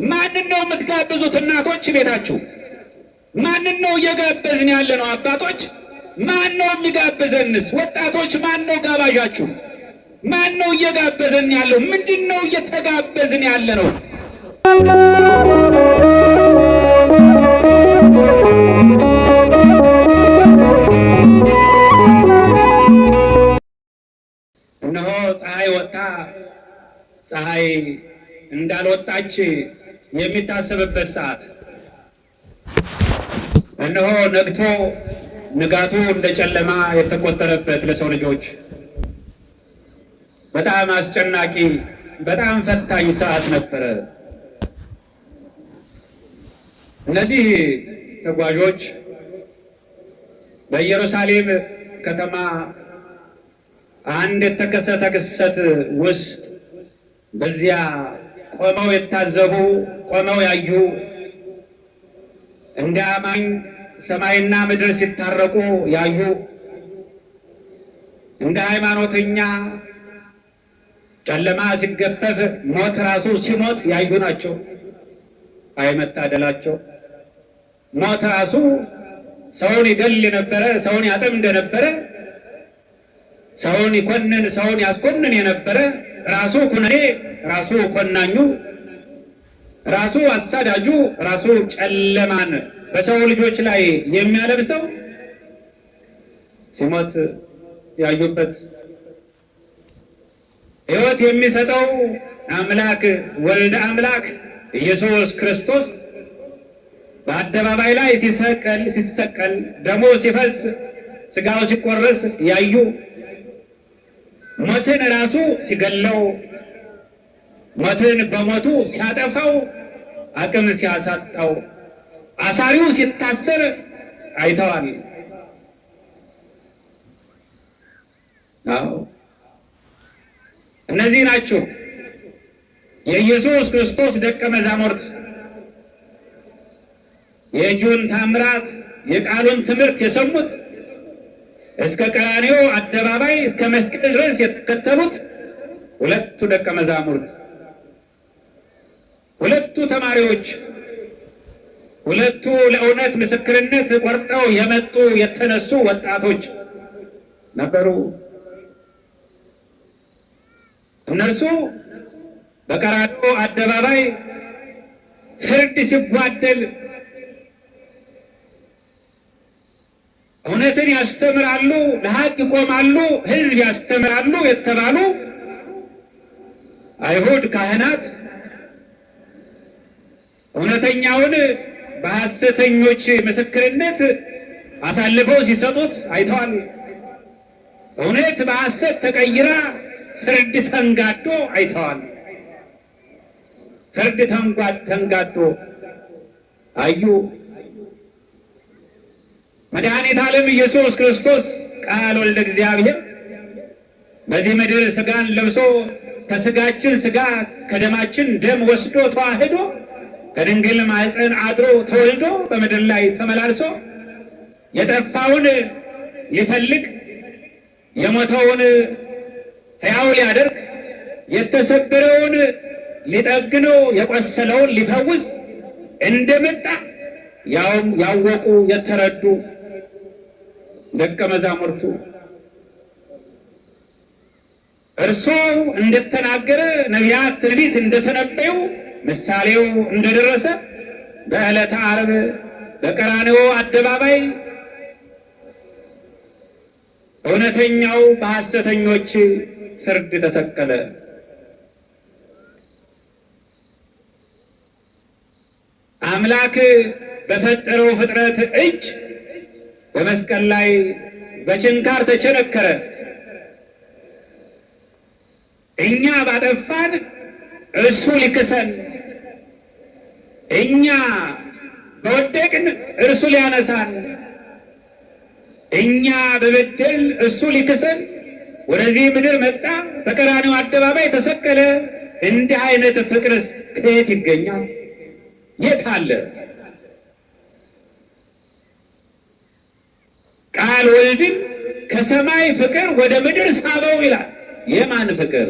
ማንን ነው የምትጋብዙት? እናቶች ቤታችሁ ማንን ነው እየጋበዝን ያለ ነው? አባቶች ማን ነው የሚጋብዘንስ? ወጣቶች ማን ነው ጋባዣችሁ? ማን ነው እየጋበዘን ያለው? ምንድን ነው እየተጋበዝን ያለ ነው? እነሆ ፀሐይ ወጣ፣ ፀሐይ እንዳልወጣች የሚታሰብበት ሰዓት፣ እነሆ ነግቶ ንጋቱ እንደ ጨለማ የተቆጠረበት ለሰው ልጆች በጣም አስጨናቂ በጣም ፈታኝ ሰዓት ነበረ። እነዚህ ተጓዦች በኢየሩሳሌም ከተማ አንድ የተከሰተ ክስተት ውስጥ በዚያ ቆመው የታዘቡ ቆመው ያዩ እንደ አማኝ ሰማይና ምድር ሲታረቁ ያዩ እንደ ሃይማኖተኛ ጨለማ ሲገፈፍ ሞት ራሱ ሲሞት ያዩ ናቸው። አይመታደላቸው! ሞት ራሱ ሰውን ይገል የነበረ ሰውን ያጠምድ የነበረ ሰውን ይኮንን ሰውን ያስኮንን የነበረ ራሱ ኩነኔ ራሱ ኮናኙ ራሱ አሳዳጁ ራሱ ጨለማን በሰው ልጆች ላይ የሚያለብሰው ሲሞት ያዩበት ሕይወት የሚሰጠው አምላክ ወልደ አምላክ ኢየሱስ ክርስቶስ በአደባባይ ላይ ሲሰቀል ደሙ ሲፈስ ስጋው ሲቆረስ ያዩ ሞትን ራሱ ሲገለው ሞትን በሞቱ ሲያጠፋው አቅም ሲያሳጣው አሳሪው ሲታሰር አይተዋል። እነዚህ ናቸው የኢየሱስ ክርስቶስ ደቀ መዛሙርት። የእጁን ታምራት የቃሉን ትምህርት የሰሙት እስከ ቀራንዮ አደባባይ እስከ መስቀል ድረስ የተከተሉት ሁለቱ ደቀ መዛሙርት፣ ሁለቱ ተማሪዎች፣ ሁለቱ ለእውነት ምስክርነት ቆርጠው የመጡ የተነሱ ወጣቶች ነበሩ። እነርሱ በቀራንዮ አደባባይ ፍርድ ሲጓደል እውነትን ያስተምራሉ፣ ለሐቅ ይቆማሉ፣ ሕዝብ ያስተምራሉ የተባሉ አይሁድ ካህናት እውነተኛውን በሐሰተኞች ምስክርነት አሳልፈው ሲሰጡት አይተዋል። እውነት በሐሰት ተቀይራ ፍርድ ተንጋዶ አይተዋል። ፍርድ ተንጋዶ አዩ። መድኃኒተ ዓለም ኢየሱስ ክርስቶስ ቃል ወልደ እግዚአብሔር በዚህ ምድር ሥጋን ለብሶ ከሥጋችን ሥጋ ከደማችን ደም ወስዶ ተዋህዶ ከድንግል ማኅፀን አድሮ ተወልዶ በምድር ላይ ተመላልሶ የጠፋውን ሊፈልግ የሞተውን ሕያው ሊያደርግ የተሰበረውን ሊጠግነው የቆሰለውን ሊፈውስ እንደመጣ ያውም ያወቁ የተረዱ ደቀ መዛሙርቱ እርሱ እንደተናገረ ነቢያት ትንቢት እንደተነበዩ ምሳሌው እንደደረሰ በዕለተ ዓርብ በቀራንዮ አደባባይ እውነተኛው በሐሰተኞች ፍርድ ተሰቀለ። አምላክ በፈጠረው ፍጥረት እጅ በመስቀል ላይ በችንካር ተቸነከረ። እኛ ባጠፋን እርሱ ሊክሰን፣ እኛ በወደቅን እርሱ ሊያነሳን፣ እኛ በበደል እሱ ሊክሰን ወደዚህ ምድር መጣ። በቀራንዮ አደባባይ ተሰቀለ። እንዲህ አይነት ፍቅርስ ከየት ይገኛል? የት አለ? ቃል ወልድን ከሰማይ ፍቅር ወደ ምድር ሳበው ይላል። የማን ፍቅር?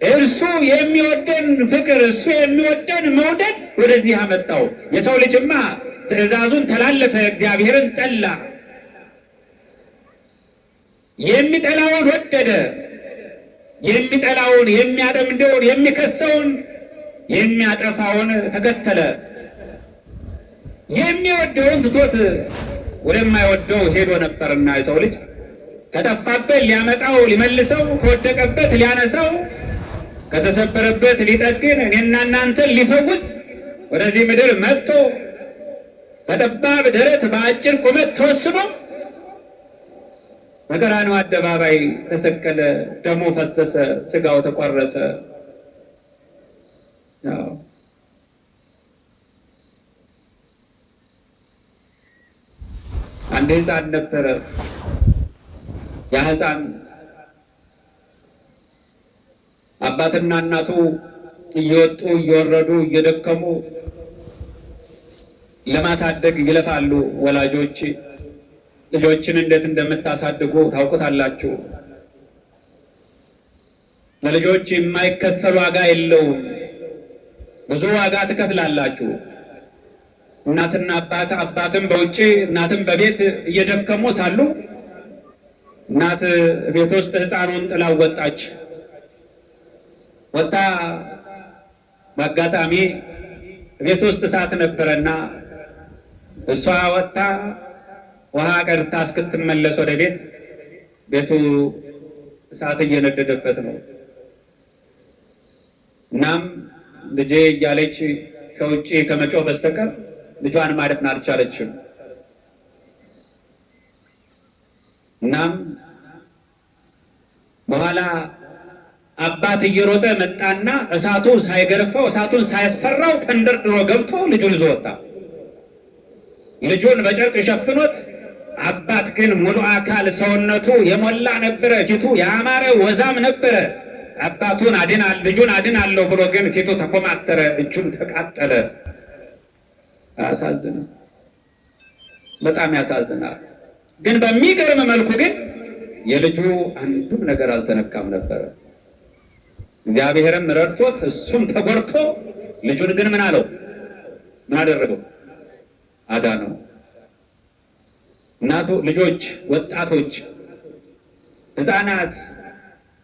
እርሱ የሚወደን ፍቅር፣ እሱ የሚወደን መውደድ ወደዚህ አመጣው። የሰው ልጅማ ትእዛዙን ተላለፈ፣ እግዚአብሔርን ጠላ። የሚጠላውን ወደደ። የሚጠላውን፣ የሚያጠምደውን፣ የሚከሰውን፣ የሚያጠፋውን ተከተለ። የሚወደውን ትቶት ወደማይወደው ሄዶ ነበርና የሰው ልጅ ከጠፋበት ሊያመጣው ሊመልሰው፣ ከወደቀበት ሊያነሳው፣ ከተሰበረበት ሊጠግን፣ እኔና እናንተን ሊፈውስ ወደዚህ ምድር መጥቶ በጠባብ ደረት በአጭር ቁመት ተወስኖ በቀራንዮ አደባባይ ተሰቀለ። ደሙ ፈሰሰ፣ ስጋው ተቆረሰ። አንድ ሕፃን ነበረ። ያ ሕፃን አባትና እናቱ እየወጡ እየወረዱ እየደከሙ ለማሳደግ ይለፋሉ። ወላጆች ልጆችን እንዴት እንደምታሳድጉ ታውቁታላችሁ። ለልጆች የማይከፈል ዋጋ የለውም። ብዙ ዋጋ ትከፍላላችሁ። እናትና አባትም በውጭ እናትም በቤት እየደከሙ ሳሉ እናት ቤት ውስጥ ሕፃኑን ጥላው ወጣች። ወጣ በአጋጣሚ ቤት ውስጥ እሳት ነበረና እሷ ወጣ ውሃ ቀድታ እስክትመለስ ወደ ቤቱ እሳት እየነደደበት ነው። እናም ልጄ እያለች ከውጭ ከመጮህ በስተቀር ልጇን ማዳን አልቻለችም። እናም በኋላ አባት እየሮጠ መጣና እሳቱ ሳይገርፈው እሳቱን ሳያስፈራው ተንደርድሮ ገብቶ ልጁን ይዞ ወጣ። ልጁን በጨርቅ ሸፍኖት፣ አባት ግን ሙሉ አካል ሰውነቱ የሞላ ነበረ፣ ፊቱ ያማረ ወዛም ነበረ። አባቱን ልጁን አድናለሁ ብሎ ግን ፊቱ ተኮማተረ፣ እጁም ተቃጠለ። ያሳዝናል፣ በጣም ያሳዝናል። ግን በሚገርም መልኩ ግን የልጁ አንዱም ነገር አልተነካም ነበረ። እግዚአብሔርም ረድቶት እሱም ተጎድቶ ልጁን ግን ምን አለው? ምን አደረገው? አዳነው። ልጆች፣ ወጣቶች፣ ሕፃናት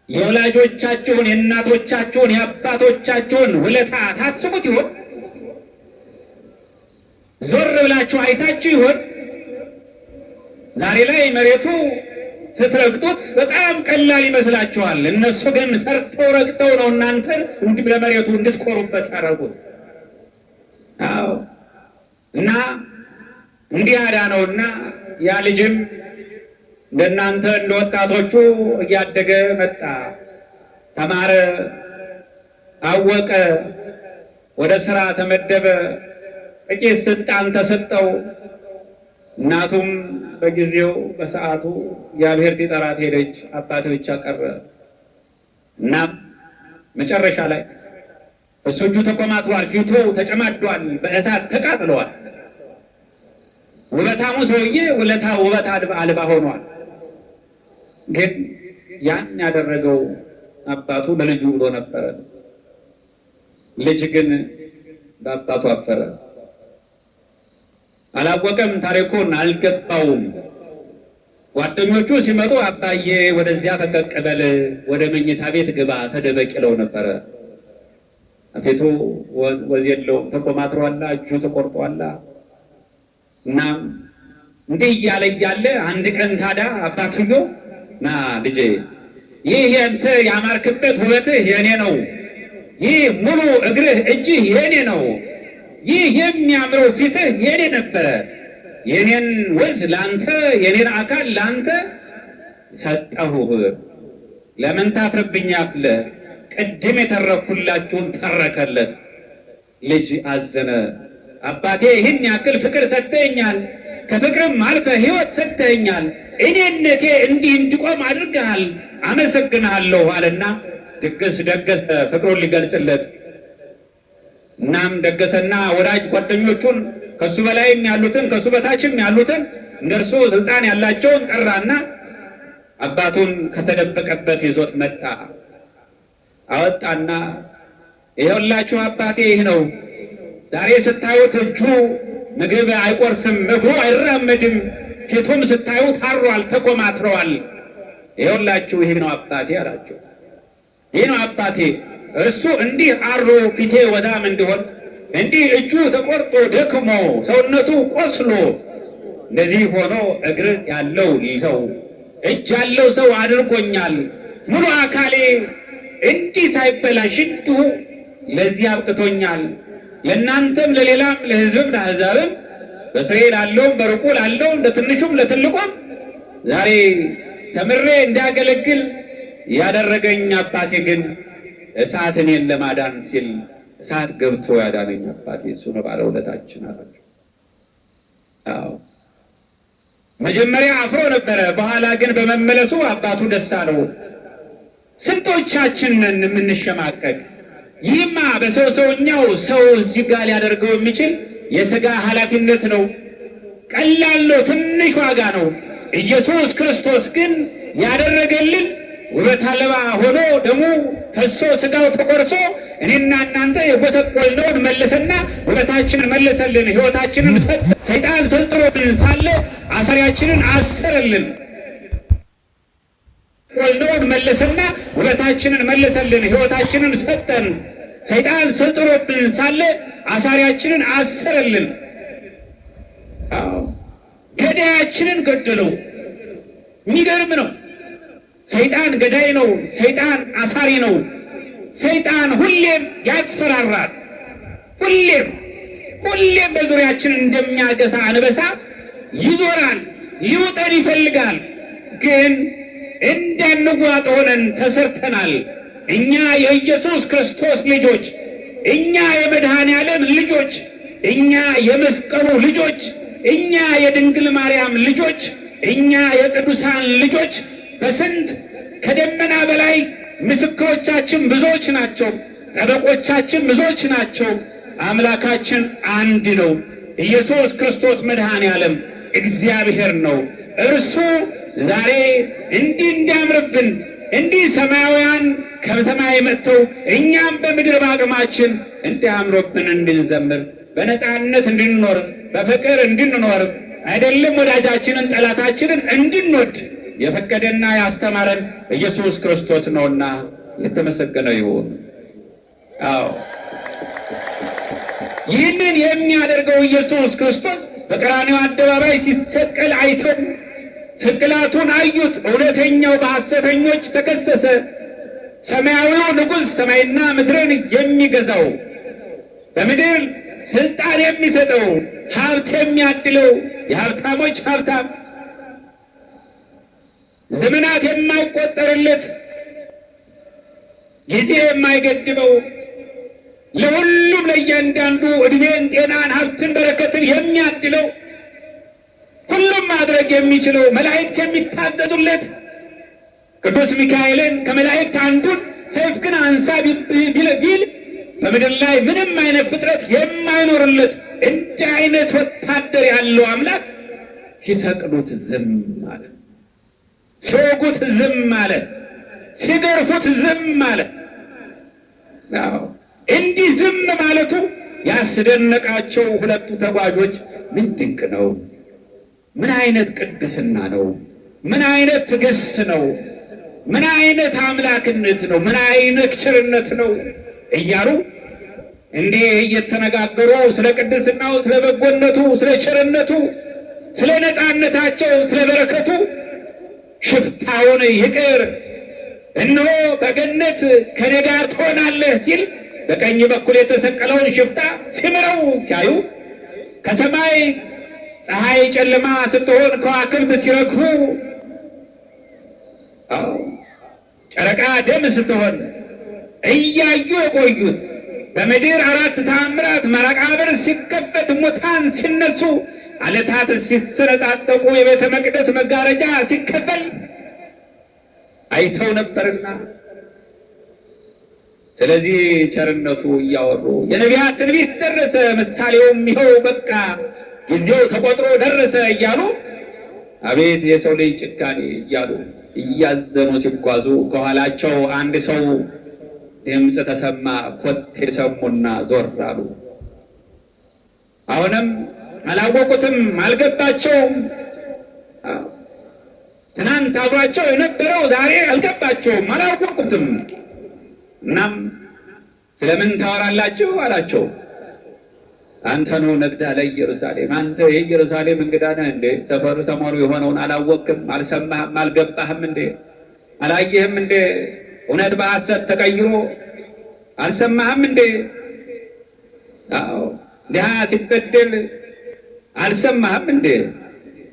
የወላጆቻችሁን የእናቶቻችሁን የአባቶቻችሁን ውለታ ታስቡት ይሆን? ዞር ብላችሁ አይታችሁ ይሆን? ዛሬ ላይ መሬቱ ስትረግጡት በጣም ቀላል ይመስላችኋል። እነሱ ግን ፈርተው ረግጠው ነው እናንተን እንዲህ ለመሬቱ እንድትቆሩበት ያደረጉት። አዎ። እና እንዲህ አዳነውና ያ ልጅም እንደናንተ እንደ ወጣቶቹ እያደገ መጣ፣ ተማረ፣ አወቀ፣ ወደ ስራ ተመደበ፣ ጥቂት ስልጣን ተሰጠው። እናቱም በጊዜው በሰዓቱ እግዚአብሔር ሲጠራት ሄደች፣ አባት ብቻ ቀረ። እናም መጨረሻ ላይ እሱ እጁ ተቆማጥሯል፣ ፊቱ ተጨማዷል፣ በእሳት ተቃጥለዋል። ውበታሙ ሰውዬ ውበት አልባ ሆኗል። ግን ያን ያደረገው አባቱ ለልጁ ብሎ ነበረ። ልጅ ግን በአባቱ አፈረ። አላወቀም፣ ታሪኩን አልገባውም። ጓደኞቹ ሲመጡ አባዬ ወደዚያ ፈቀቅ በል፣ ወደ መኝታ ቤት ግባ፣ ተደበቅ ይለው ነበረ። ፊቱ ወዝ የለውም፣ ተቆማጥሯላ፣ እጁ ተቆርጧላ። እና እንዲህ እያለ እያለ አንድ ቀን ታዲያ አባትየው ና ልጄ፣ ይህ ያንተ ያማርክበት ውበትህ የኔ ነው፣ ይህ ሙሉ እግርህ እጅህ የኔ ነው፣ ይህ የሚያምረው ፊትህ የኔ ነበረ። የኔን ወዝ ላንተ፣ የኔን አካል ላንተ ሰጠሁህ። ለምን ታፍርብኛለህ? ቅድም የተረኩላችሁን ተረከለት። ልጅ አዘነ። አባቴ ይህን ያክል ፍቅር ሰጥተኛል፣ ከፍቅርም አልፈ ሕይወት ሰጥተኛል፣ እኔነቴ እንዲህ እንድቆም አድርገሃል፣ አመሰግንሃለሁ አለና ድግስ ደገሰ ፍቅሩን ሊገልጽለት። እናም ደገሰና ወዳጅ ጓደኞቹን ከሱ በላይም ያሉትን ከሱ በታችም ያሉትን እንደርሱ ስልጣን ያላቸውን ጠራና አባቱን ከተደበቀበት ይዞት መጣ። አወጣና ይኸውላችሁ አባቴ ይህ ነው። ዛሬ ስታዩት እጁ ምግብ አይቆርስም፣ እግሩ አይራመድም፣ ፊቱም ስታዩት አሯል፣ ተኮማትረዋል። ይኸውላችሁ ይህ ነው አባቴ አላቸው። ይህ ነው አባቴ። እርሱ እንዲህ አሮ ፊቴ ወዛም እንዲሆን እንዲህ እጁ ተቆርጦ ደክሞ ሰውነቱ ቆስሎ እንደዚህ ሆኖ እግር ያለው ሰው እጅ ያለው ሰው አድርጎኛል። ሙሉ አካሌ እንዲህ ሳይበላሽ እንዲሁ ለዚህ አብቅቶኛል። ለእናንተም ለሌላም ለሕዝብም ለአሕዛብም በእስራኤል ላለውም በሩቁ ላለውም ለትንሹም ለትልቁም ዛሬ ተምሬ እንዳገለግል ያደረገኝ አባቴ ግን እሳት እኔን ለማዳን ሲል እሳት ገብቶ ያዳነኝ አባቴ እሱ ነው ባለውለታችን አላቸው። አዎ መጀመሪያ አፍሮ ነበረ፣ በኋላ ግን በመመለሱ አባቱ ደስ አለው። ስንቶቻችን ነን የምንሸማቀቅ? ይህማ በሰውኛው ሰው እዚህ ጋር ሊያደርገው የሚችል የሥጋ ኃላፊነት ነው። ቀላል ነው፣ ትንሽ ዋጋ ነው። ኢየሱስ ክርስቶስ ግን ያደረገልን ውበት አልባ ሆኖ ደሙ ፈሶ ሥጋው ተቆርሶ እኔና እናንተ የጎሰቆልነውን መለሰና ውበታችንን መለሰልን፣ ሕይወታችንን ሰጠ። ሰይጣን ሰልጥኖብን ሳለ አሳሪያችንን አሰረልን። ቆልነውን መለሰና ውበታችንን መለሰልን፣ ሕይወታችንን ሰጠን። ሰይጣን ሰልጥኖብን ሳለ አሳሪያችንን አሰረልን። ገዳያችንን ገደለው። የሚገርም ነው። ሰይጣን ገዳይ ነው። ሰይጣን አሳሪ ነው። ሰይጣን ሁሌም ያስፈራራል። ሁሌም በዙሪያችን እንደሚያገሳ አንበሳ ይዞራል፣ ሊውጠን ይፈልጋል። ግን እንዳንዋጥ ሆነን ተሰርተናል። እኛ የኢየሱስ ክርስቶስ ልጆች፣ እኛ የመድኃኔ ዓለም ልጆች፣ እኛ የመስቀሉ ልጆች፣ እኛ የድንግል ማርያም ልጆች፣ እኛ የቅዱሳን ልጆች በስንት ከደመና በላይ ምስክሮቻችን ብዙዎች ናቸው። ጠበቆቻችን ብዙዎች ናቸው። አምላካችን አንድ ነው። ኢየሱስ ክርስቶስ መድኃኔ ዓለም እግዚአብሔር ነው። እርሱ ዛሬ እንዲህ እንዲያምርብን እንዲህ ሰማያውያን ከሰማይ መጥተው እኛም በምድር በአቅማችን እንዲያምርብን እንድንዘምር በነፃነት እንድንኖር በፍቅር እንድንኖር አይደለም ወዳጃችንን ጠላታችንን እንድንወድ የፈቀደና ያስተማረን ኢየሱስ ክርስቶስ ነውና የተመሰገነ ይሁን። አዎ ይህንን የሚያደርገው ኢየሱስ ክርስቶስ በቀራንዮ አደባባይ ሲሰቀል አይተው ስቅላቱን አዩት። እውነተኛው በሐሰተኞች ተከሰሰ። ሰማያዊው ንጉሥ ሰማይና ምድርን የሚገዛው በምድር ስልጣን የሚሰጠው ሀብት የሚያድለው የሀብታሞች ሀብታም ዘመናት የማይቆጠርለት ጊዜ የማይገድበው ለሁሉም ለእያንዳንዱ ዕድሜን፣ ጤናን፣ ሀብትን፣ በረከትን የሚያድለው ሁሉም ማድረግ የሚችለው መላእክት የሚታዘዙለት ቅዱስ ሚካኤልን ከመላእክት አንዱን ሰይፍህን አንሳ ቢል በምድር ላይ ምንም አይነት ፍጥረት የማይኖርለት እንዲህ አይነት ወታደር ያለው አምላክ ሲሰቅሉት ዝም አለ፣ ሲወጉት ዝም አለ፣ ሲገርፉት ዝም አለ። እንዲህ ዝም ማለቱ ያስደነቃቸው ሁለቱ ተጓዦች ምን ድንቅ ነው! ምን አይነት ቅድስና ነው! ምን አይነት ትዕግስት ነው! ምን አይነት አምላክነት ነው! ምን አይነት ቸርነት ነው! እያሉ እንዲህ እየተነጋገሩ ስለ ቅድስናው፣ ስለ በጎነቱ፣ ስለ ቸርነቱ፣ ስለ ነፃነታቸው፣ ስለ በረከቱ ሽፍታውን ይቅር እነሆ በገነት ከእኔ ጋር ትሆናለህ ሲል በቀኝ በኩል የተሰቀለውን ሽፍታ ሲምረው ሲያዩ ከሰማይ ፀሐይ ጨለማ ስትሆን ከዋክብት ሲረግፉ ጨረቃ ደም ስትሆን እያዩ የቆዩት በምድር 4 ተአምራት መቃብር ሲከፈት፣ ሙታን ሲነሱ፣ ዓለታት ሲሰነጣጠቁ፣ የቤተ መቅደስ መጋረጃ ሲከፈል አይተው ነበርና ስለዚህ ቸርነቱ እያወሩ የነቢያት ትንቢት ደረሰ፣ ምሳሌውም ይኸው በቃ ጊዜው ተቆጥሮ ደረሰ እያሉ አቤት የሰው ልጅ ጭካኔ እያሉ እያዘኑ ሲጓዙ ከኋላቸው አንድ ሰው ድምፅ ተሰማ፣ ኮቴ ሰሙና ዞር አሉ። አሁንም አላወቁትም፣ አልገባቸውም። ትናንት አብሯቸው የነበረው ዛሬ አልገባቸውም፣ አላወቁትም። እናም ስለምን ታወራላችሁ አላቸው። አንተኑ ነግዳ ለኢየሩሳሌም፣ አንተ የኢየሩሳሌም እንግዳ ነህ እንዴ? ሰፈሩ ተማሩ የሆነውን አላወቅም? አልሰማህም? አልገባህም እንዴ? አላየህም እንዴ? እውነት በሐሰት ተቀይሮ አልሰማህም እንዴ? አዎ ድሃ ሲበደል አልሰማህም እንዴ?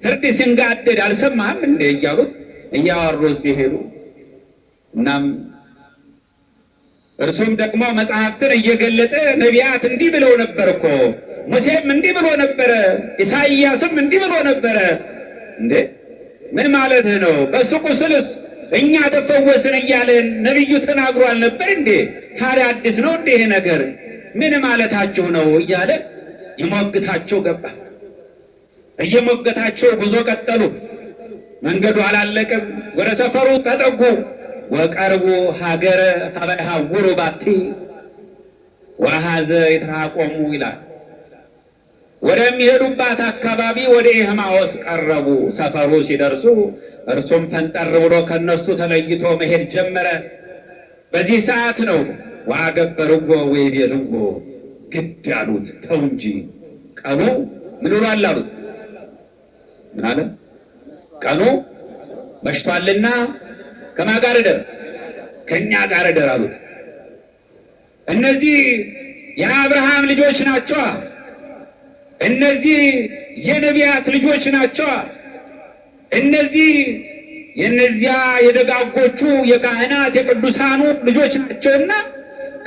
ፍርድ ሲንጋደድ አልሰማህም እንዴ? እያሉት እያወሩ ሲሄዱ እናም እርሱም ደግሞ መጽሐፍትን እየገለጠ ነቢያት እንዲህ ብለው ነበር እኮ፣ ሙሴም እንዲህ ብሎ ነበረ፣ ኢሳይያስም እንዲህ ብሎ ነበረ። እንዴ ምን ማለትህ ነው? በሱ ቁስልስ እኛ ተፈወስን እያለ ነቢዩ ተናግሮ አልነበር እንዴ? ታዲያ አዲስ ነው እንዴ ይሄ ነገር? ምን ማለታችሁ ነው? እያለ ይሞግታቸው ገባ። እየሞገታቸው ጉዞ ቀጠሉ። መንገዱ አላለቀም። ወደ ሰፈሩ ተጠጉ። ወቀርቡ ሀገረ ሀበይሃውሩ ባቲ ወአኀዘ ይትራቆሙ ይላል። ወደሚሄዱባት አካባቢ ወደ ኤማሁስ ቀረቡ። ሰፈሩ ሲደርሱ እርሱም ፈንጠር ብሎ ከነሱ ተለይቶ መሄድ ጀመረ። በዚህ ሰዓት ነው ወአገበርዎ ወይቤልዎ፣ ግድ አሉት፣ ተው እንጂ ቀኑ ምን ብሏል አሉት። ምን አለ? ቀኑ መሽቷልና ከማን ጋር እደር? ከእኛ ጋር እደር አሉት። እነዚህ የአብርሃም ልጆች ናቸዋ። እነዚህ የነቢያት ልጆች ናቸዋ። እነዚህ የነዚያ የደጋጎቹ የካህናት የቅዱሳኑ ልጆች ናቸውና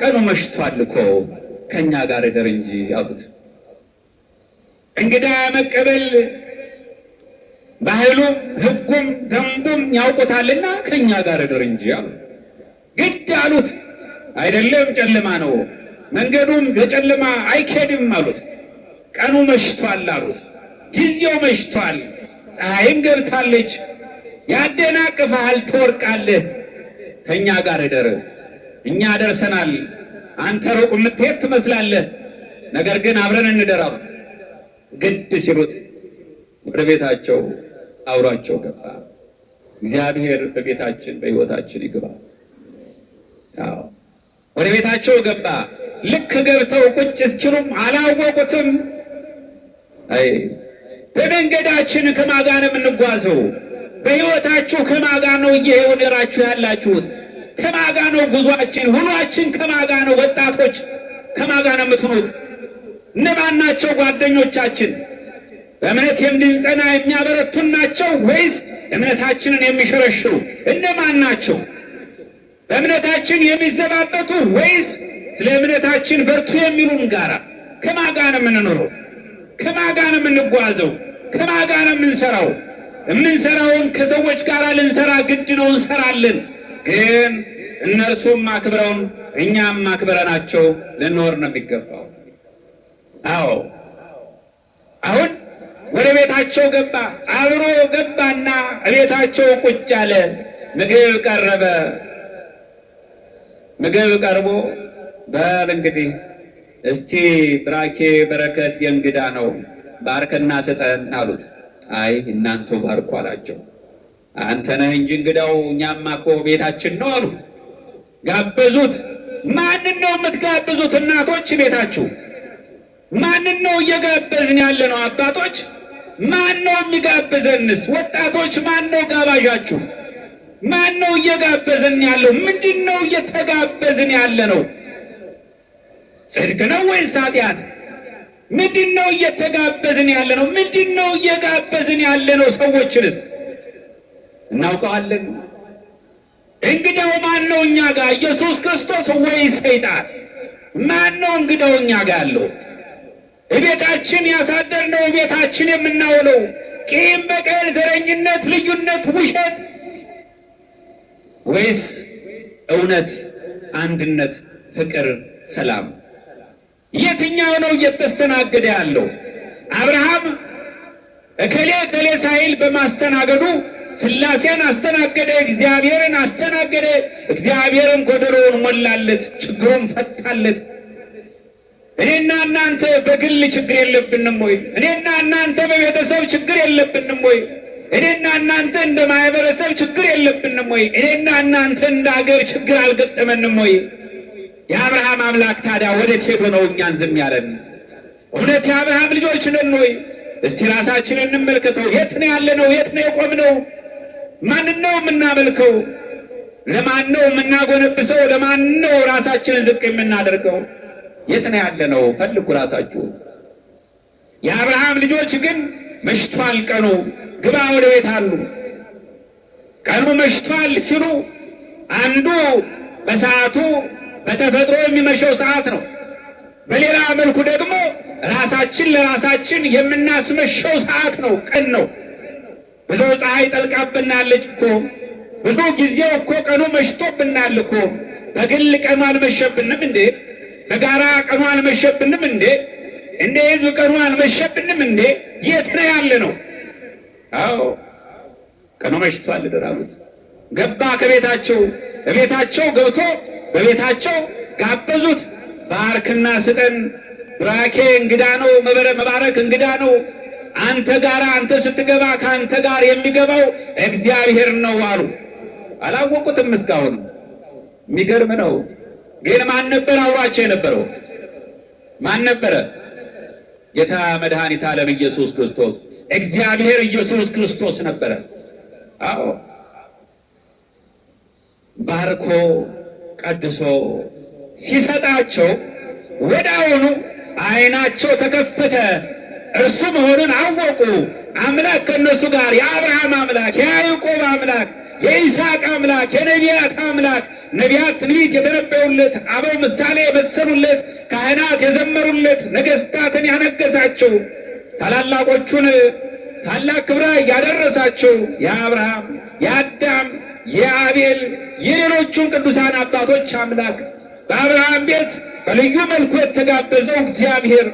ቀኑ መሽቷል እኮ ከእኛ ጋር እደር እንጂ አሉት። እንግዳ መቀበል ባህሉም ሕጉም ደንቡም ያውቁታልና ከእኛ ጋር እደር እንጂ አሉት። ግድ አሉት። አይደለም ጨለማ ነው፣ መንገዱም በጨለማ አይኬድም አሉት። ቀኑ መሽቷል አሉት። ጊዜው መሽቷል፣ ፀሐይም ገብታለች፣ ያደናቅፍሃል፣ ትወርቃለህ። ከእኛ ጋር እደር፣ እኛ ደርሰናል፣ አንተ ሩቅ የምትሄድ ትመስላለህ፣ ነገር ግን አብረን እንደር አሉት። ግድ ሲሉት ወደ ቤታቸው አውሯቸው ገባ። እግዚአብሔር በቤታችን በሕይወታችን ይግባ። ወደ ቤታቸው ገባ። ልክ ገብተው ቁጭ እስኪሉም አላወቁትም። አይ በመንገዳችን ከማን ጋር ነው የምንጓዘው? በሕይወታችሁ ከማን ጋር ነው እየሄዳችሁ ያላችሁት? ከማን ጋር ነው ጉዟችን? ሁሏችን ከማን ጋር ነው? ወጣቶች ከማን ጋር ነው የምትሆኑት? እነማን ናቸው ጓደኞቻችን? በእምነት የምንጸና የሚያበረቱን ናቸው ወይስ እምነታችንን የሚሸረሽሩ? እነማን ናቸው? በእምነታችን የሚዘባበቱ ወይስ ስለ እምነታችን በርቱ የሚሉን ጋራ? ከማን ጋር ነው የምንኖረው? ከማን ጋር ነው የምንጓዘው? ከማን ጋር ነው የምንሰራው? የምንሰራውን ከሰዎች ጋር ልንሰራ ግድ ነው፣ እንሰራለን። ግን እነርሱም አክብረውን እኛም አክብረናቸው ልንኖር ነው የሚገባው። አዎ አሁን ወደ ቤታቸው ገባ። አብሮ ገባና ቤታቸው ቁጭ አለ። ምግብ ቀረበ። ምግብ ቀርቦ በል እንግዲህ እስቲ ብራኬ በረከት የእንግዳ ነው ባርከና ስጠን አሉት። አይ እናንተ ባርኩ አላቸው። አንተ ነህ እንጂ እንግዳው፣ እኛማ እኮ ቤታችን ነው አሉ። ጋበዙት። ማንን ነው የምትጋብዙት እናቶች? ቤታችሁ ማንን ነው እየጋበዝን ያለ ነው? አባቶች ማን ነው የሚጋብዘንስ? ወጣቶች ማን ነው ጋባዣችሁ? ማን ነው እየጋበዝን ያለው? ምንድን ነው እየተጋበዝን ያለ ነው? ጽድቅ ነው ወይስ ኃጢአት? ምንድን ነው እየተጋበዝን ያለ ነው? ምንድን ነው እየጋበዝን ያለ ነው? ሰዎችንስ እናውቀዋለን? እንግዳው ማን ነው እኛ ጋር? ኢየሱስ ክርስቶስ ወይስ ሰይጣን? ማን ነው እንግዳው እኛ ጋር ያለው? ቤታችን ያሳደርነው፣ ቤታችን የምናውለው ቂም፣ በቀል፣ ዘረኝነት፣ ልዩነት፣ ውሸት ወይስ እውነት፣ አንድነት፣ ፍቅር፣ ሰላም? የትኛው ነው እየተስተናገደ ያለው? አብርሃም እከሌ እከሌ ሳይል በማስተናገዱ ሥላሴን አስተናገደ፣ እግዚአብሔርን አስተናገደ። እግዚአብሔርን ጎደሎውን ሞላለት፣ ችግሩን ፈታለት። እኔና እናንተ በግል ችግር የለብንም ወይ? እኔና እናንተ በቤተሰብ ችግር የለብንም ወይ? እኔና እናንተ እንደ ማህበረሰብ ችግር የለብንም ወይ? እኔና እናንተ እንደ ሀገር ችግር አልገጠመንም ወይ? የአብርሃም አምላክ ታዲያ ወዴት ሄዶ ነው እኛን ዝም ያለን? እውነት የአብርሃም ልጆች ነን ወይ? እስቲ ራሳችንን እንመልከተው። የት ነው ያለነው? የት ነው የቆምነው? ማንን ነው የምናመልከው? ለማን ነው የምናጎነብሰው? ለማን ነው ራሳችንን ዝቅ የምናደርገው? የት ነው ያለነው? ፈልጉ ራሳችሁ። የአብርሃም ልጆች ግን መሽቷል ቀኑ፣ ግባ ወደ ቤት አሉ። ቀኑ መሽቷል ሲሉ አንዱ በሰዓቱ በተፈጥሮ የሚመሸው ሰዓት ነው። በሌላ መልኩ ደግሞ ራሳችን ለራሳችን የምናስመሸው ሰዓት ነው፣ ቀን ነው። ብዙ ፀሐይ ጠልቃብናለች እኮ፣ ብዙ ጊዜው እኮ ቀኑ መሽቶብናል እኮ። በግል ቀኑ አልመሸብንም እንዴ? በጋራ ቀኑ አልመሸብንም እንዴ? እንደ ሕዝብ ቀኑ አልመሸብንም እንዴ? የት ነው ያለ ነው? አዎ ቀኑ መሽቷል ደራሉት። ገባ ከቤታቸው፣ በቤታቸው ገብቶ በቤታቸው ጋበዙት። ባርክና ስጠን፣ ብራኬ እንግዳ ነው፣ መባረክ እንግዳ ነው። አንተ ጋር አንተ ስትገባ ከአንተ ጋር የሚገባው እግዚአብሔር ነው አሉ። አላወቁትም እስካሁን። የሚገርም ነው። ግን ማን ነበር አውራቸው የነበረው? ማን ነበረ? ጌታ መድኃኒተ ዓለም ኢየሱስ ክርስቶስ፣ እግዚአብሔር ኢየሱስ ክርስቶስ ነበረ። አዎ ባርኮ ቀድሶ ሲሰጣቸው ወዲያውኑ ዓይናቸው ተከፈተ፣ እርሱ መሆኑን አወቁ። አምላክ ከእነሱ ጋር፣ የአብርሃም አምላክ፣ የያዕቆብ አምላክ፣ የይስሐቅ አምላክ፣ የነቢያት አምላክ፣ ነቢያት ትንቢት የተነበዩለት፣ አበው ምሳሌ የመሰሉለት፣ ካህናት የዘመሩለት፣ ነገሥታትን ያነገሳቸው፣ ታላላቆቹን ታላቅ ክብር ያደረሳቸው የአብርሃም የአዳም የአቤል የሌሎቹን ቅዱሳን አባቶች አምላክ በአብርሃም ቤት በልዩ መልኩ የተጋበዘው እግዚአብሔር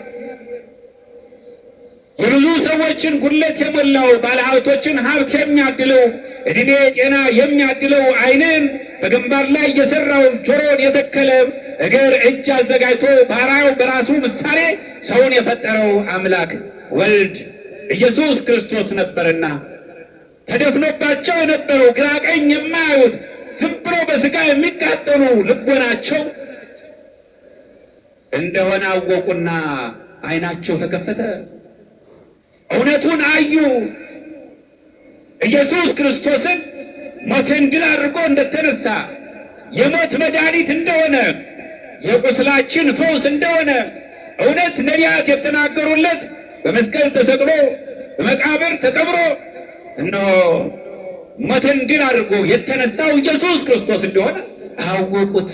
የብዙ ሰዎችን ጉድለት የሞላው፣ ባለሀብቶችን ሀብት የሚያድለው፣ ዕድሜ ጤና የሚያድለው፣ ዓይንን በግንባር ላይ የሰራው፣ ጆሮን የተከለ፣ እግር እጅ አዘጋጅቶ ባሪያው በራሱ ምሳሌ ሰውን የፈጠረው አምላክ ወልድ ኢየሱስ ክርስቶስ ነበርና ተደፍኖባቸው የነበረው ግራ ቀኝ የማያዩት ዝም ብሎ በሥጋ የሚቃጠሉ ልቦናቸው እንደሆነ አወቁና ዓይናቸው ተከፈተ፣ እውነቱን አዩ። ኢየሱስ ክርስቶስን ሞትን ድል አድርጎ እንደተነሳ፣ የሞት መድኃኒት እንደሆነ፣ የቁስላችን ፈውስ እንደሆነ እውነት ነቢያት የተናገሩለት በመስቀል ተሰቅሎ በመቃብር ተቀብሮ እነሆ ሞትን ድል አድርጎ የተነሳው ኢየሱስ ክርስቶስ እንደሆነ አወቁት፣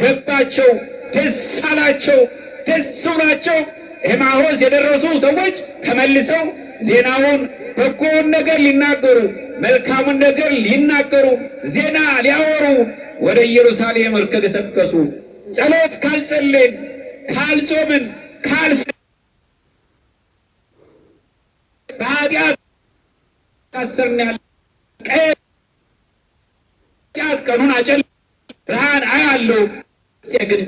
ገባቸው፣ ደስ አላቸው። ደስ ብሏቸው ኤማሆስ የደረሱ ሰዎች ተመልሰው ዜናውን በጎውን ነገር ሊናገሩ፣ መልካሙን ነገር ሊናገሩ፣ ዜና ሊያወሩ ወደ ኢየሩሳሌም ገሰገሱ። ጸሎት ካልጸለይን፣ ካልጾምን፣ በኃጢአት ታስረን ያለ ቀኑን አጨል ብርሃን አያለው ግን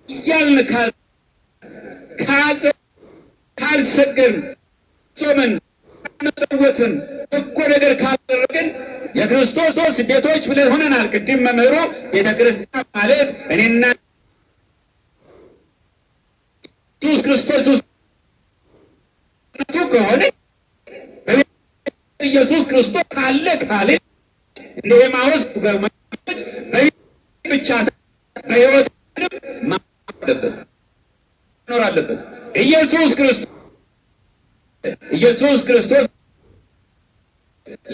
እያልን ካልሰገን፣ ጾምን፣ መጸወትን፣ በጎ ነገር ካደረግን የክርስቶስ ቤቶች ብለን ሆነናል። ቅድም መምህሩ ቤተ ክርስቲያን ማለት እኔና ኢየሱስ ክርስቶስ ውስጥ ከሆነ ኢየሱስ ክርስቶስ ካለ እንደ ኤማሁስ ብቻ በሕይወት መኖር አለበት። ኢየሱስ ክርስቶስ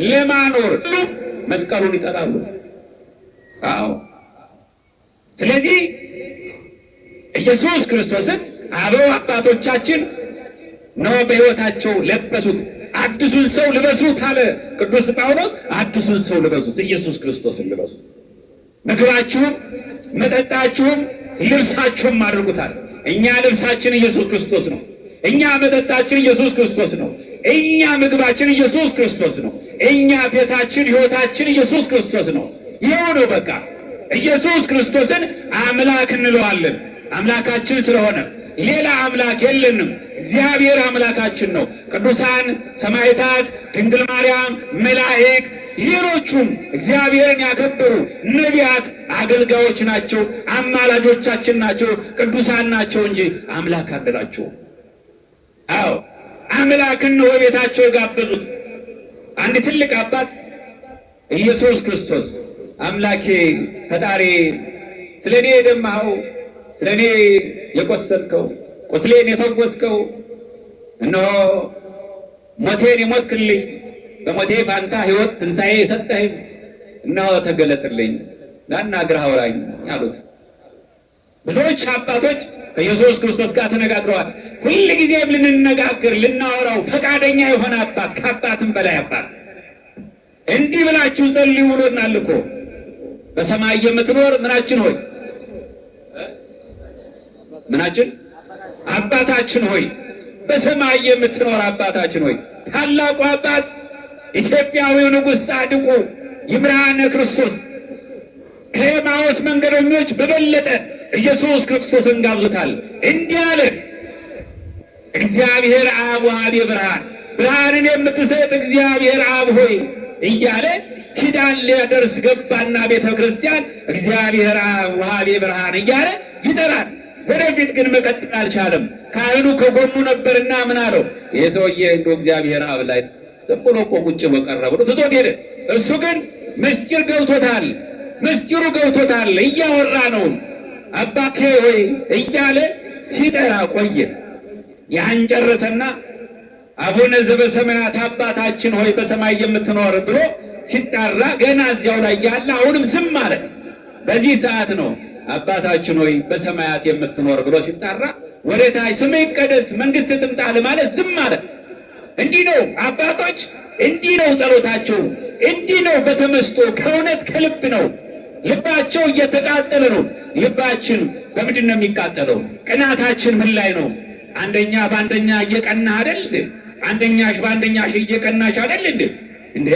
ለማኖር መስቀሉን ይጠራሉ። አዎ፣ ስለዚህ ኢየሱስ ክርስቶስን አበው አባቶቻችን ነው በሕይወታቸው ለበሱት። አዲሱን ሰው ልበሱት አለ ቅዱስ ጳውሎስ። አዲሱን ሰው ልበሱት፣ ኢየሱስ ክርስቶስን ልበሱት። ምግባችሁም መጠጣችሁም ልብሳችሁም አድርጉታል። እኛ ልብሳችን ኢየሱስ ክርስቶስ ነው። እኛ መጠጣችን ኢየሱስ ክርስቶስ ነው። እኛ ምግባችን ኢየሱስ ክርስቶስ ነው። እኛ ቤታችን ሕይወታችን ኢየሱስ ክርስቶስ ነው። ይኸው ነው በቃ። ኢየሱስ ክርስቶስን አምላክ እንለዋለን። አምላካችን ስለሆነ ሌላ አምላክ የለንም። እግዚአብሔር አምላካችን ነው። ቅዱሳን ሰማዕታት፣ ድንግል ማርያም፣ መላእክት፣ ሌሎቹም እግዚአብሔርን ያከበሩ ነቢያት አገልጋዮች ናቸው፣ አማላጆቻችን ናቸው፣ ቅዱሳን ናቸው እንጂ አምላክ አንላቸው። አዎ አምላክን ነው በቤታቸው የጋበዙት። አንድ ትልቅ አባት ኢየሱስ ክርስቶስ አምላኬ ፈጣሪ ስለ እኔ የደማኸው፣ ስለ እኔ የቆሰልከው፣ ቁስሌን የፈወስከው፣ እነሆ ሞቴን የሞትክልኝ፣ በሞቴ ፋንታ ሕይወት ትንሣኤ የሰጠኸኝ፣ እነሆ ተገለጥልኝ፣ ላናግርህ አውራኝ አሉት። ብዙዎች አባቶች ከኢየሱስ ክርስቶስ ጋር ተነጋግረዋል። ሁል ጊዜም ልንነጋገር ልናወራው ፈቃደኛ የሆነ አባት፣ ከአባትም በላይ አባት። እንዲህ ብላችሁ ጸልዩ ብሎናል እኮ። በሰማይ የምትኖር ምናችን ሆይ፣ ምናችን አባታችን ሆይ፣ በሰማይ የምትኖር አባታችን ሆይ። ታላቁ አባት ኢትዮጵያዊው ንጉሥ ጻድቁ ይምርሃነ ክርስቶስ ከኤማሁስ መንገደኞች በበለጠ ኢየሱስ ክርስቶስን ጋብዞታል። እንዲህ አለ፣ እግዚአብሔር አብ ወሀቤ ብርሃን፣ ብርሃንን የምትሰጥ እግዚአብሔር አብ ሆይ እያለ ኪዳን ሊያደርስ ገባና ቤተ ክርስቲያን እግዚአብሔር አብ ወሀቤ ብርሃን እያለ ይጠራል። ወደፊት ግን መቀጠል አልቻለም። ካህኑ ከጎኑ ነበርና ምን አለው? ይሄ ሰውዬ እንደው እግዚአብሔር አብ ላይ ዝም ብሎ እኮ ቁጭ በቀረ ብሎ ትቶት ሄደ። እሱ ግን ምስጢር ገብቶታል፣ ምስጢሩ ገብቶታል። እያወራ ነው አባቴ ሆይ እያለ ሲጠራ ቆየ። ያን ጨረሰና አቡነ ዘበሰማያት አባታችን ሆይ በሰማይ የምትኖር ብሎ ሲጣራ ገና እዚያው ላይ ያለ አሁንም ዝም አለ። በዚህ ሰዓት ነው አባታችን ሆይ በሰማያት የምትኖር ብሎ ሲጣራ ወደ ታች ስምህ ይቀደስ መንግሥት ትምጣ ማለት ዝም አለ። እንዲህ ነው አባቶች፣ እንዲህ ነው ጸሎታቸው፣ እንዲህ ነው በተመስጦ ከእውነት ከልብ ነው። ልባቸው እየተቃጠለ ነው። ልባችን በምንድን ነው የሚቃጠለው? ቅናታችን ምን ላይ ነው? አንደኛ በአንደኛ እየቀና አይደል? አንደኛሽ በአንደኛሽ እየቀናሽ አይደል እንዴ?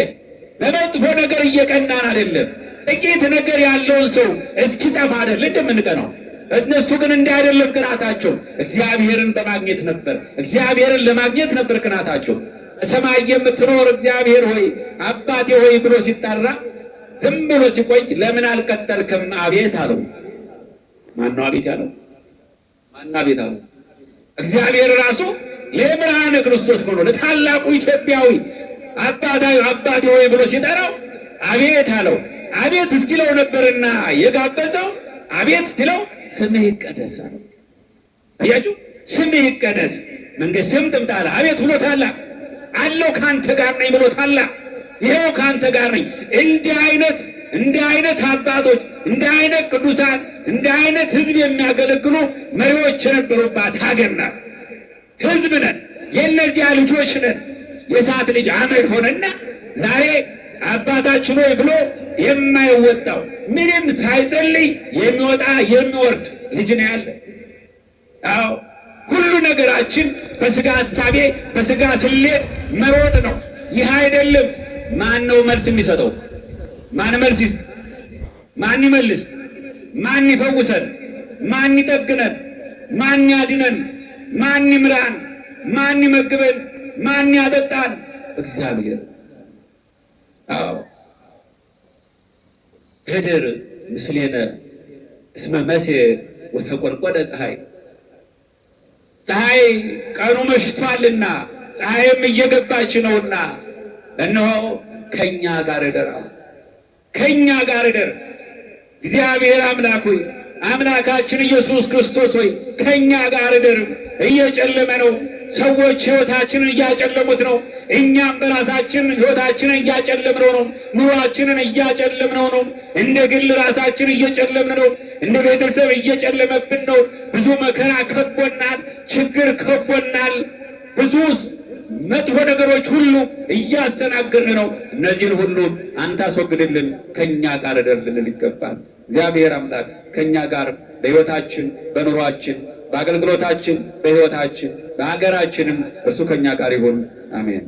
በመጥፎ ነገር እየቀናን አይደለም። ጥቂት ነገር ያለውን ሰው እስኪጠፋ አይደል እንደምንቀናው። እነሱ ግን እንዲህ አይደለም ቅናታቸው። እግዚአብሔርን በማግኘት ነበር፣ እግዚአብሔርን ለማግኘት ነበር ቅናታቸው። በሰማይ የምትኖር እግዚአብሔር ሆይ አባቴ ሆይ ብሎ ሲጠራ ዝም ብሎ ሲቆይ ለምን አልቀጠልክም አቤት አለው። ማነው አቤት ያለው? ማነው አቤት አለው? እግዚአብሔር ራሱ ለብርሃነ ክርስቶስ ሆኖ ለታላቁ ኢትዮጵያዊ አባቴ ሆይ ብሎ ሲጠራው አቤት አለው። አቤት እስኪለው ነበርና የጋበዘው። አቤት እስኪለው ስምህ ይቀደስ አለው። አያችሁ፣ ስምህ ይቀደስ መንግሥትህም ትምጣ አለ። አቤት ብሎታል። አለው ካንተ ጋር ነኝ ብሎታል። ይሄው ካንተ ጋር ነኝ። እንዲህ አይነት አባቶች፣ እንዲህ አይነት ቅዱሳን፣ እንዲህ አይነት ሕዝብ የሚያገለግሉ መሪዎች የነበሩባት ሀገር ናት። ሕዝብ ነን፣ የእነዚያ ልጆች ነን። የእሳት ልጅ አመድ ሆነና ዛሬ አባታችን ሆይ ብሎ የማይወጣው ምንም ሳይጸልይ የሚወጣ የሚወርድ ልጅ ነው ያለ። አዎ ሁሉ ነገራችን በስጋ ሐሳቤ በስጋ ስሌት መሮጥ ነው። ይህ አይደለም። ማን ነው መልስ የሚሰጠው? ማን መልስ ይስጥ? ማን ይመልስ? ማን ይፈውሰን? ማን ይጠግነን? ማን ያድነን? ማን ይምራን? ማን ይመግበን? ማን ያጠጣን? እግዚአብሔር። አዎ ህድር ምስሌነ እስመ መሴ ወተቆልቆለ ፀሐይ። ፀሐይ ቀኑ መሽቷልና ፀሐይም እየገባች ነውና እነሆ ከኛ ጋር እደር፣ ከኛ ጋር እደር። እግዚአብሔር አምላክ ሆይ አምላካችን ኢየሱስ ክርስቶስ ሆይ ከኛ ጋር እደር። እየጨለመ ነው። ሰዎች ሕይወታችንን እያጨለሙት ነው። እኛም በራሳችን ሕይወታችንን እያጨለምነው ነው። ኑሯችንን እያጨለምነው ነው። እንደ ግል ራሳችን እየጨለምን ነው። እንደ ቤተሰብ እየጨለመብን ነው። ብዙ መከራ ከቦናል። ችግር ከቦናል። ብዙ መጥፎ ነገሮች ሁሉ እያስተናገርን ነው። እነዚህን ሁሉ አንተ አስወግድልን፣ ከኛ ጋር እደር ልንል ይገባል። እግዚአብሔር አምላክ ከኛ ጋር በሕይወታችን፣ በኑሯችን፣ በአገልግሎታችን፣ በሕይወታችን፣ በሀገራችንም እርሱ ከኛ ጋር ይሁን። አሜን።